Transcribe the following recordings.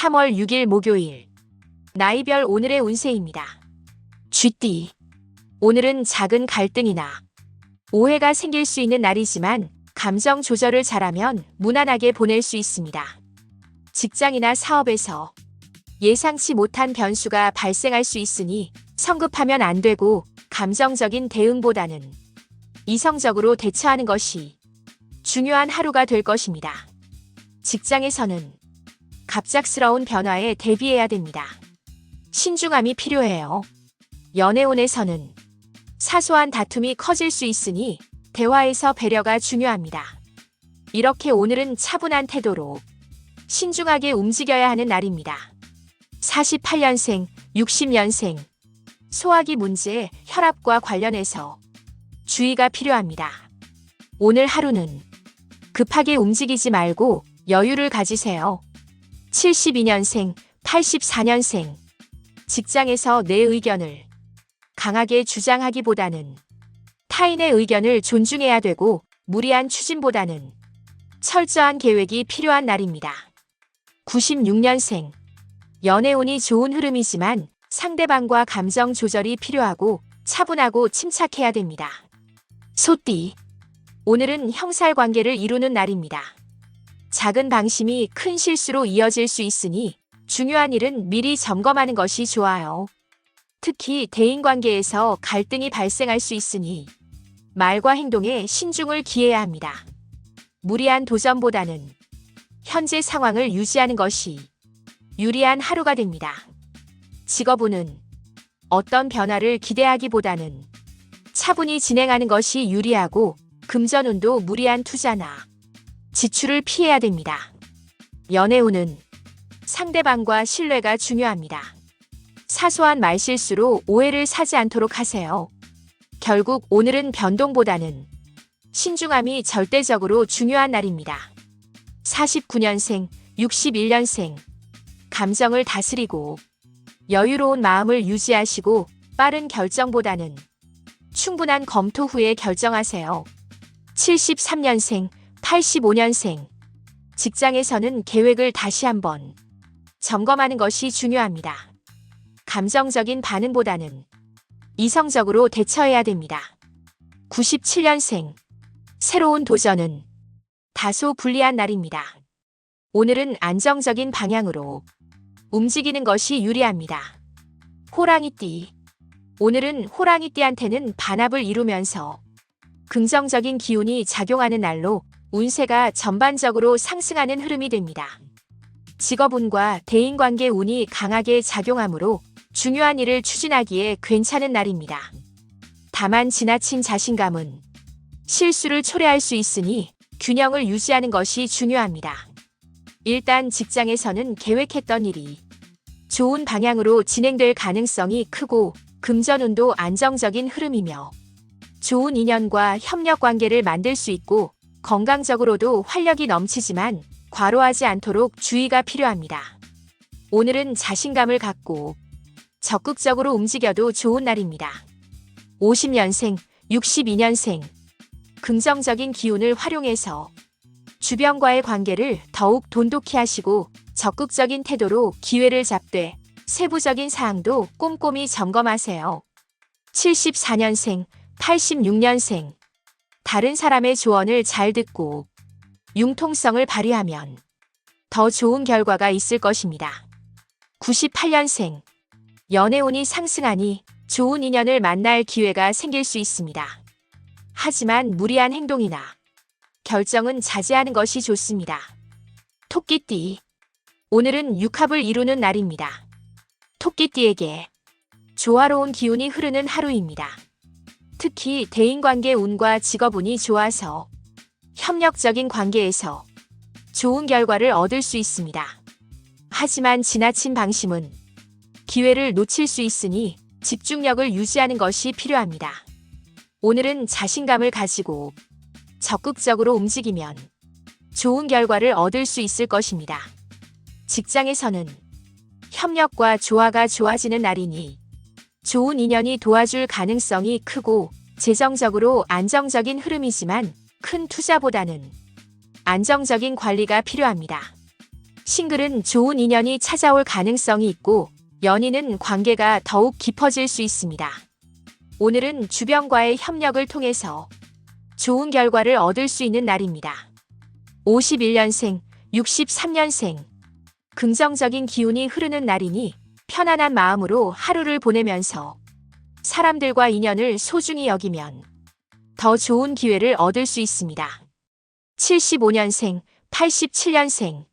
3월 6일 목요일. 나이별 오늘의 운세입니다. 쥐띠. 오늘은 작은 갈등이나 오해가 생길 수 있는 날이지만 감정 조절을 잘하면 무난하게 보낼 수 있습니다. 직장이나 사업에서 예상치 못한 변수가 발생할 수 있으니 성급하면 안 되고 감정적인 대응보다는 이성적으로 대처하는 것이 중요한 하루가 될 것입니다. 직장에서는 갑작스러운 변화에 대비해야 됩니다. 신중함이 필요해요. 연애운에서는 사소한 다툼이 커질 수 있으니 대화에서 배려가 중요합니다. 이렇게 오늘은 차분한 태도로 신중하게 움직여야 하는 날입니다. 48년생, 60년생. 소화기 문제, 혈압과 관련해서 주의가 필요합니다. 오늘 하루는 급하게 움직이지 말고 여유를 가지세요. 72년생, 84년생. 직장에서 내 의견을 강하게 주장하기보다는 타인의 의견을 존중해야 되고 무리한 추진보다는 철저한 계획이 필요한 날입니다. 96년생. 연애운이 좋은 흐름이지만 상대방과 감정 조절이 필요하고 차분하고 침착해야 됩니다. 소띠. 오늘은 형살관계를 이루는 날입니다. 작은 방심이 큰 실수로 이어질 수 있으니 중요한 일은 미리 점검하는 것이 좋아요. 특히 대인관계에서 갈등이 발생할 수 있으니 말과 행동에 신중을 기해야 합니다. 무리한 도전보다는 현재 상황을 유지하는 것이 유리한 하루가 됩니다. 직업운은 어떤 변화를 기대하기보다는 차분히 진행하는 것이 유리하고 금전운도 무리한 투자나 지출을 피해야 됩니다. 연애운은 상대방과 신뢰가 중요합니다. 사소한 말실수로 오해를 사지 않도록 하세요. 결국 오늘은 변동보다는 신중함이 절대적으로 중요한 날입니다. 49년생, 61년생. 감정을 다스리고 여유로운 마음을 유지하시고 빠른 결정보다는 충분한 검토 후에 결정하세요. 73년생, 85년생. 직장에서는 계획을 다시 한번 점검하는 것이 중요합니다. 감정적인 반응보다는 이성적으로 대처해야 됩니다. 97년생. 새로운 도전은 다소 불리한 날입니다. 오늘은 안정적인 방향으로 움직이는 것이 유리합니다. 호랑이띠. 오늘은 호랑이띠한테는 반합을 이루면서 긍정적인 기운이 작용하는 날로 운세가 전반적으로 상승하는 흐름이 됩니다. 직업운과 대인관계 운이 강하게 작용하므로 중요한 일을 추진하기에 괜찮은 날입니다. 다만 지나친 자신감은 실수를 초래할 수 있으니 균형을 유지하는 것이 중요합니다. 일단 직장에서는 계획했던 일이 좋은 방향으로 진행될 가능성이 크고 금전운도 안정적인 흐름이며 좋은 인연과 협력 관계를 만들 수 있고 건강적으로도 활력이 넘치지만 과로하지 않도록 주의가 필요합니다. 오늘은 자신감을 갖고 적극적으로 움직여도 좋은 날입니다. 50년생, 62년생. 긍정적인 기운을 활용해서 주변과의 관계를 더욱 돈독히 하시고 적극적인 태도로 기회를 잡되 세부적인 사항도 꼼꼼히 점검하세요. 74년생, 86년생. 다른 사람의 조언을 잘 듣고 융통성을 발휘하면 더 좋은 결과가 있을 것입니다. 98년생. 연애운이 상승하니 좋은 인연을 만날 기회가 생길 수 있습니다. 하지만 무리한 행동이나 결정은 자제하는 것이 좋습니다. 토끼띠. 오늘은 육합을 이루는 날입니다. 토끼띠에게 조화로운 기운이 흐르는 하루입니다. 특히 대인관계 운과 직업운이 좋아서 협력적인 관계에서 좋은 결과를 얻을 수 있습니다. 하지만 지나친 방심은 기회를 놓칠 수 있으니 집중력을 유지하는 것이 필요합니다. 오늘은 자신감을 가지고 적극적으로 움직이면 좋은 결과를 얻을 수 있을 것입니다. 직장에서는 협력과 조화가 좋아지는 날이니 좋은 인연이 도와줄 가능성이 크고 재정적으로 안정적인 흐름이지만 큰 투자보다는 안정적인 관리가 필요합니다. 싱글은 좋은 인연이 찾아올 가능성이 있고 연인은 관계가 더욱 깊어질 수 있습니다. 오늘은 주변과의 협력을 통해서 좋은 결과를 얻을 수 있는 날입니다. 51년생, 63년생. 긍정적인 기운이 흐르는 날이니 편안한 마음으로 하루를 보내면서 사람들과 인연을 소중히 여기면 더 좋은 기회를 얻을 수 있습니다. 75년생, 87년생.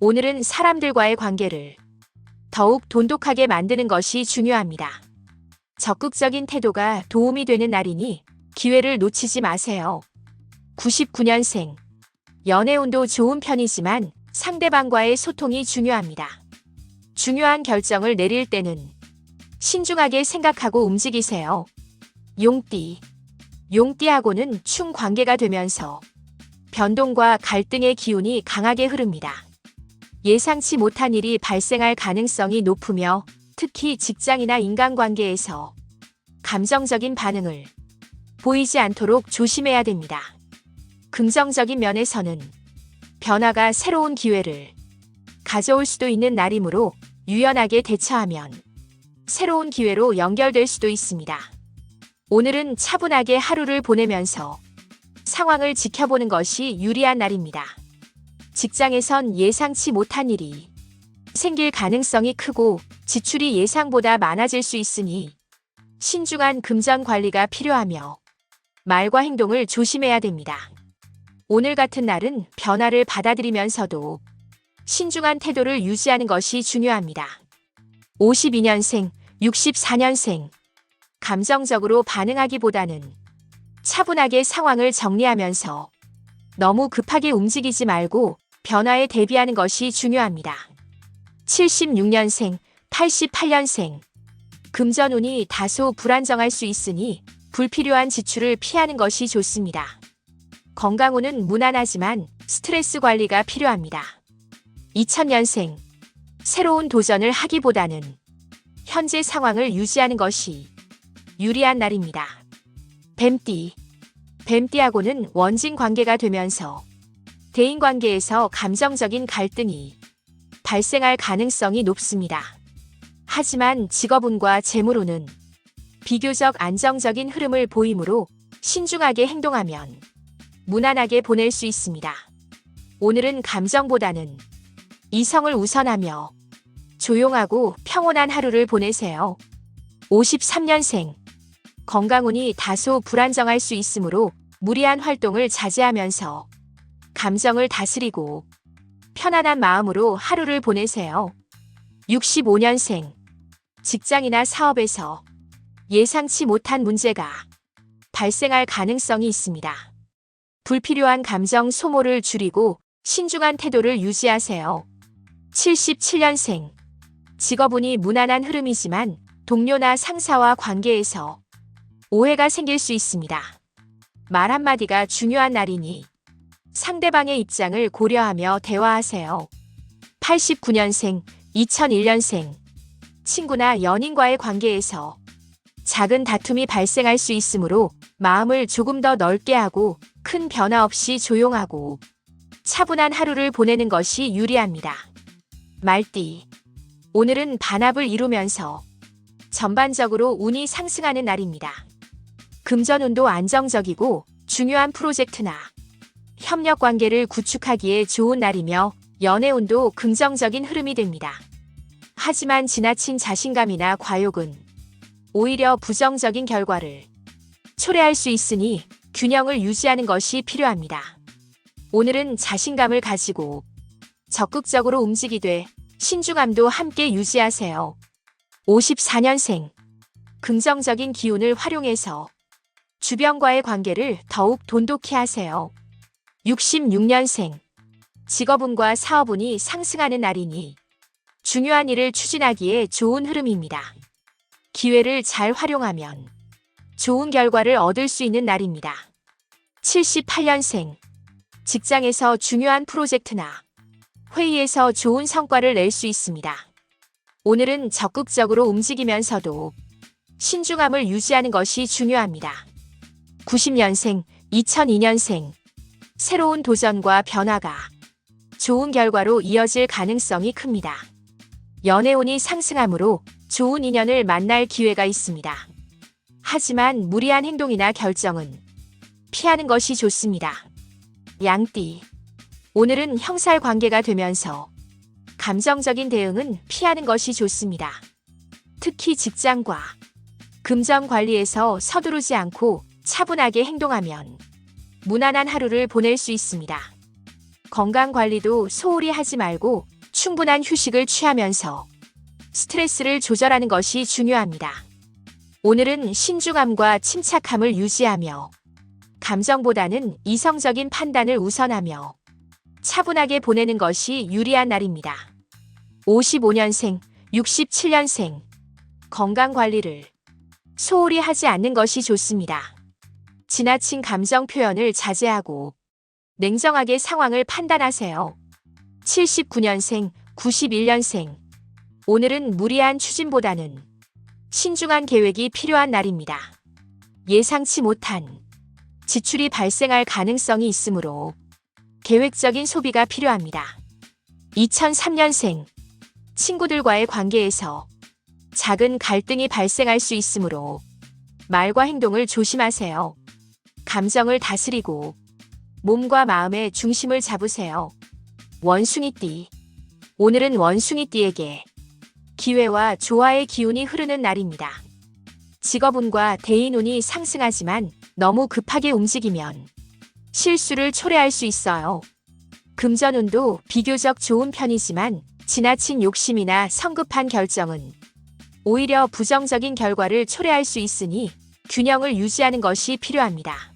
오늘은 사람들과의 관계를 더욱 돈독하게 만드는 것이 중요합니다. 적극적인 태도가 도움이 되는 날이니 기회를 놓치지 마세요. 99년생. 연애운도 좋은 편이지만 상대방과의 소통이 중요합니다. 중요한 결정을 내릴 때는 신중하게 생각하고 움직이세요. 용띠. 용띠하고는 충관계가 되면서 변동과 갈등의 기운이 강하게 흐릅니다. 예상치 못한 일이 발생할 가능성이 높으며 특히 직장이나 인간관계에서 감정적인 반응을 보이지 않도록 조심해야 됩니다. 긍정적인 면에서는 변화가 새로운 기회를 가져올 수도 있는 날이므로 유연하게 대처하면 새로운 기회로 연결될 수도 있습니다. 오늘은 차분하게 하루를 보내면서 상황을 지켜보는 것이 유리한 날입니다. 직장에선 예상치 못한 일이 생길 가능성이 크고 지출이 예상보다 많아질 수 있으니 신중한 금전 관리가 필요하며 말과 행동을 조심해야 됩니다. 오늘 같은 날은 변화를 받아들이면서도 신중한 태도를 유지하는 것이 중요합니다. 52년생, 64년생. 감정적으로 반응하기보다는 차분하게 상황을 정리하면서 너무 급하게 움직이지 말고 변화에 대비하는 것이 중요합니다. 76년생, 88년생. 금전운이 다소 불안정할 수 있으니 불필요한 지출을 피하는 것이 좋습니다. 건강운은 무난하지만 스트레스 관리가 필요합니다. 2000년생. 새로운 도전을 하기보다는 현재 상황을 유지하는 것이 유리한 날입니다. 뱀띠. 뱀띠하고는 원진 관계가 되면서 대인관계에서 감정적인 갈등이 발생할 가능성이 높습니다. 하지만 직업운과 재물운은 비교적 안정적인 흐름을 보이므로 신중하게 행동하면 무난하게 보낼 수 있습니다. 오늘은 감정보다는 이성을 우선하며 조용하고 평온한 하루를 보내세요. 53년생. 건강운이 다소 불안정할 수 있으므로 무리한 활동을 자제하면서 감정을 다스리고 편안한 마음으로 하루를 보내세요. 65년생. 직장이나 사업에서 예상치 못한 문제가 발생할 가능성이 있습니다. 불필요한 감정 소모를 줄이고 신중한 태도를 유지하세요. 77년생. 직업운이 무난한 흐름이지만 동료나 상사와 관계에서 오해가 생길 수 있습니다. 말 한마디가 중요한 날이니 상대방의 입장을 고려하며 대화하세요. 89년생, 2001년생. 친구나 연인과의 관계에서 작은 다툼이 발생할 수 있으므로 마음을 조금 더 넓게 하고 큰 변화 없이 조용하고 차분한 하루를 보내는 것이 유리합니다. 말띠. 오늘은 반합을 이루면서 전반적으로 운이 상승하는 날입니다. 금전운도 안정적이고 중요한 프로젝트나 협력 관계를 구축하기에 좋은 날이며 연애운도 긍정적인 흐름이 됩니다. 하지만 지나친 자신감이나 과욕은 오히려 부정적인 결과를 초래할 수 있으니 균형을 유지하는 것이 필요합니다. 오늘은 자신감을 가지고 적극적으로 움직이되 신중함도 함께 유지하세요. 54년생. 긍정적인 기운을 활용해서 주변과의 관계를 더욱 돈독히 하세요. 66년생. 직업운과 사업운이 상승하는 날이니 중요한 일을 추진하기에 좋은 흐름입니다. 기회를 잘 활용하면 좋은 결과를 얻을 수 있는 날입니다. 78년생. 직장에서 중요한 프로젝트나 회의에서 좋은 성과를 낼 수 있습니다. 오늘은 적극적으로 움직이면서도 신중함을 유지하는 것이 중요합니다. 90년생, 2002년생. 새로운 도전과 변화가 좋은 결과로 이어질 가능성이 큽니다. 연애운이 상승하므로 좋은 인연을 만날 기회가 있습니다. 하지만 무리한 행동이나 결정은 피하는 것이 좋습니다. 양띠. 오늘은 형살 관계가 되면서 감정적인 대응은 피하는 것이 좋습니다. 특히 직장과 금전 관리에서 서두르지 않고 차분하게 행동하면 무난한 하루를 보낼 수 있습니다. 건강 관리도 소홀히 하지 말고 충분한 휴식을 취하면서 스트레스를 조절하는 것이 중요합니다. 오늘은 신중함과 침착함을 유지하며 감정보다는 이성적인 판단을 우선하며 차분하게 보내는 것이 유리한 날입니다. 55년생, 67년생. 건강 관리를 소홀히 하지 않는 것이 좋습니다. 지나친 감정 표현을 자제하고 냉정하게 상황을 판단하세요. 79년생, 91년생. 오늘은 무리한 추진보다는 신중한 계획이 필요한 날입니다. 예상치 못한 지출이 발생할 가능성이 있으므로 계획적인 소비가 필요합니다. 2003년생. 친구들과의 관계에서 작은 갈등이 발생할 수 있으므로 말과 행동을 조심하세요. 감정을 다스리고 몸과 마음의 중심을 잡으세요. 원숭이띠. 오늘은 원숭이띠에게 기회와 조화의 기운이 흐르는 날입니다. 직업운과 대인운이 상승하지만 너무 급하게 움직이면 실수를 초래할 수 있어요. 금전운도 비교적 좋은 편이지만 지나친 욕심이나 성급한 결정은 오히려 부정적인 결과를 초래할 수 있으니 균형을 유지하는 것이 필요합니다.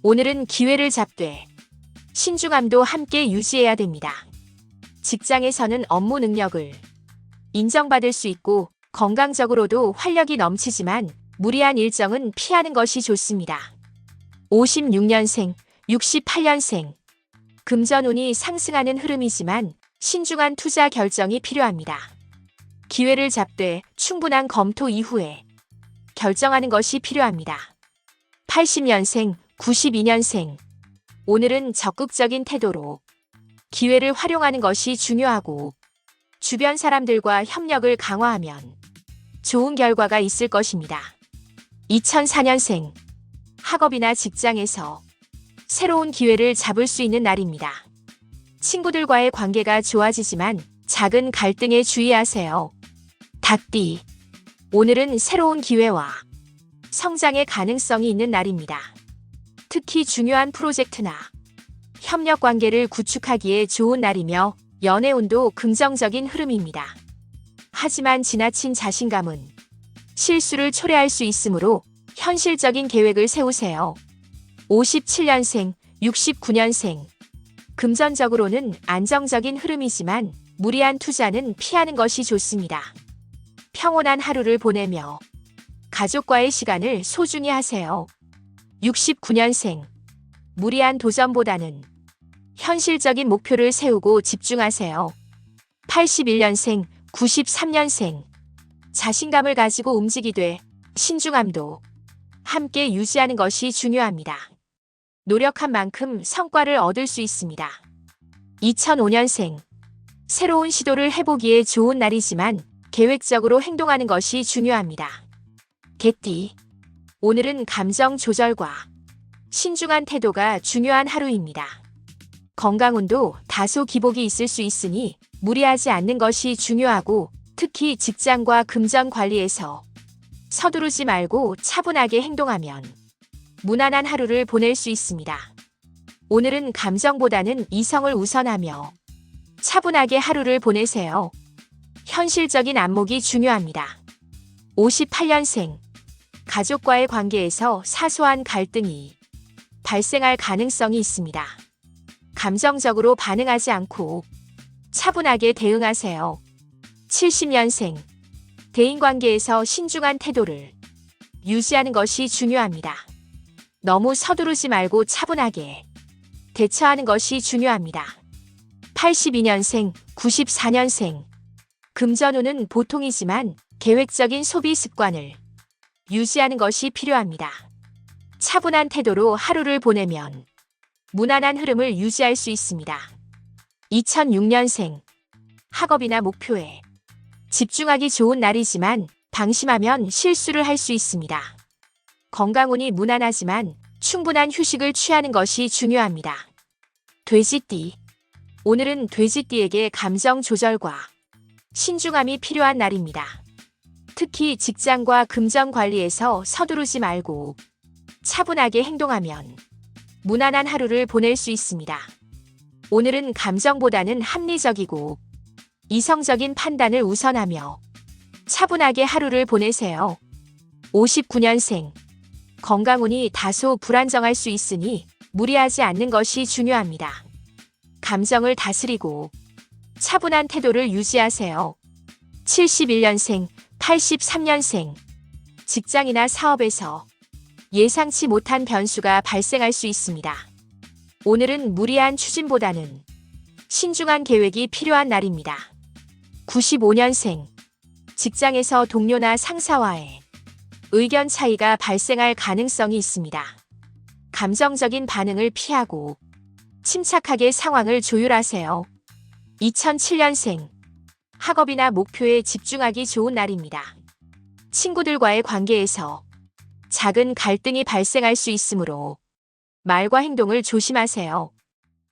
오늘은 기회를 잡되 신중함도 함께 유지해야 됩니다. 직장에서는 업무 능력을 인정받을 수 있고 건강적으로도 활력이 넘치지만 무리한 일정은 피하는 것이 좋습니다. 56년생, 68년생. 금전운이 상승하는 흐름이지만 신중한 투자 결정이 필요합니다. 기회를 잡되 충분한 검토 이후에 결정하는 것이 필요합니다. 80년생, 92년생. 오늘은 적극적인 태도로 기회를 활용하는 것이 중요하고 주변 사람들과 협력을 강화하면 좋은 결과가 있을 것입니다. 2004년생. 학업이나 직장에서 새로운 기회를 잡을 수 있는 날입니다. 친구들과의 관계가 좋아지지만 작은 갈등에 주의하세요. 닭띠. 오늘은 새로운 기회와 성장의 가능성이 있는 날입니다. 특히 중요한 프로젝트나 협력 관계를 구축하기에 좋은 날이며 연애운도 긍정적인 흐름입니다. 하지만 지나친 자신감은 실수를 초래할 수 있으므로 현실적인 계획을 세우세요. 57년생, 69년생. 금전적으로는 안정적인 흐름이지만 무리한 투자는 피하는 것이 좋습니다. 평온한 하루를 보내며 가족과의 시간을 소중히 하세요. 69년생. 무리한 도전보다는 현실적인 목표를 세우고 집중하세요. 81년생, 93년생. 자신감을 가지고 움직이되 신중함도 함께 유지하는 것이 중요합니다. 노력한 만큼 성과를 얻을 수 있습니다. 2005년생. 새로운 시도를 해보기에 좋은 날이지만 계획적으로 행동하는 것이 중요합니다. 개띠. 오늘은 감정 조절과 신중한 태도가 중요한 하루입니다. 건강운도 다소 기복이 있을 수 있으니 무리하지 않는 것이 중요하고 특히 직장과 금전 관리에서 서두르지 말고 차분하게 행동하면 무난한 하루를 보낼 수 있습니다. 오늘은 감정보다는 이성을 우선하며 차분하게 하루를 보내세요. 현실적인 안목이 중요합니다. 58년생. 가족과의 관계에서 사소한 갈등이 발생할 가능성이 있습니다. 감정적으로 반응하지 않고 차분하게 대응하세요. 70년생. 대인관계에서 신중한 태도를 유지하는 것이 중요합니다. 너무 서두르지 말고 차분하게 대처하는 것이 중요합니다. 82년생, 94년생. 금전운은 보통이지만 계획적인 소비 습관을 유지하는 것이 필요합니다. 차분한 태도로 하루를 보내면 무난한 흐름을 유지할 수 있습니다. 2006년생. 학업이나 목표에 집중하기 좋은 날이지만 방심하면 실수를 할 수 있습니다. 건강운이 무난하지만 충분한 휴식을 취하는 것이 중요합니다. 돼지띠. 오늘은 돼지띠에게 감정 조절과 신중함이 필요한 날입니다. 특히 직장과 금전 관리에서 서두르지 말고 차분하게 행동하면 무난한 하루를 보낼 수 있습니다. 오늘은 감정보다는 합리적이고 이성적인 판단을 우선하며 차분하게 하루를 보내세요. 59년생. 건강운이 다소 불안정할 수 있으니 무리하지 않는 것이 중요합니다. 감정을 다스리고 차분한 태도를 유지하세요. 71년생, 83년생. 직장이나 사업에서 예상치 못한 변수가 발생할 수 있습니다. 오늘은 무리한 추진보다는 신중한 계획이 필요한 날입니다. 95년생. 직장에서 동료나 상사와의 의견 차이가 발생할 가능성이 있습니다. 감정적인 반응을 피하고 침착하게 상황을 조율하세요. 2007년생. 학업이나 목표에 집중하기 좋은 날입니다. 친구들과의 관계에서 작은 갈등이 발생할 수 있으므로 말과 행동을 조심하세요.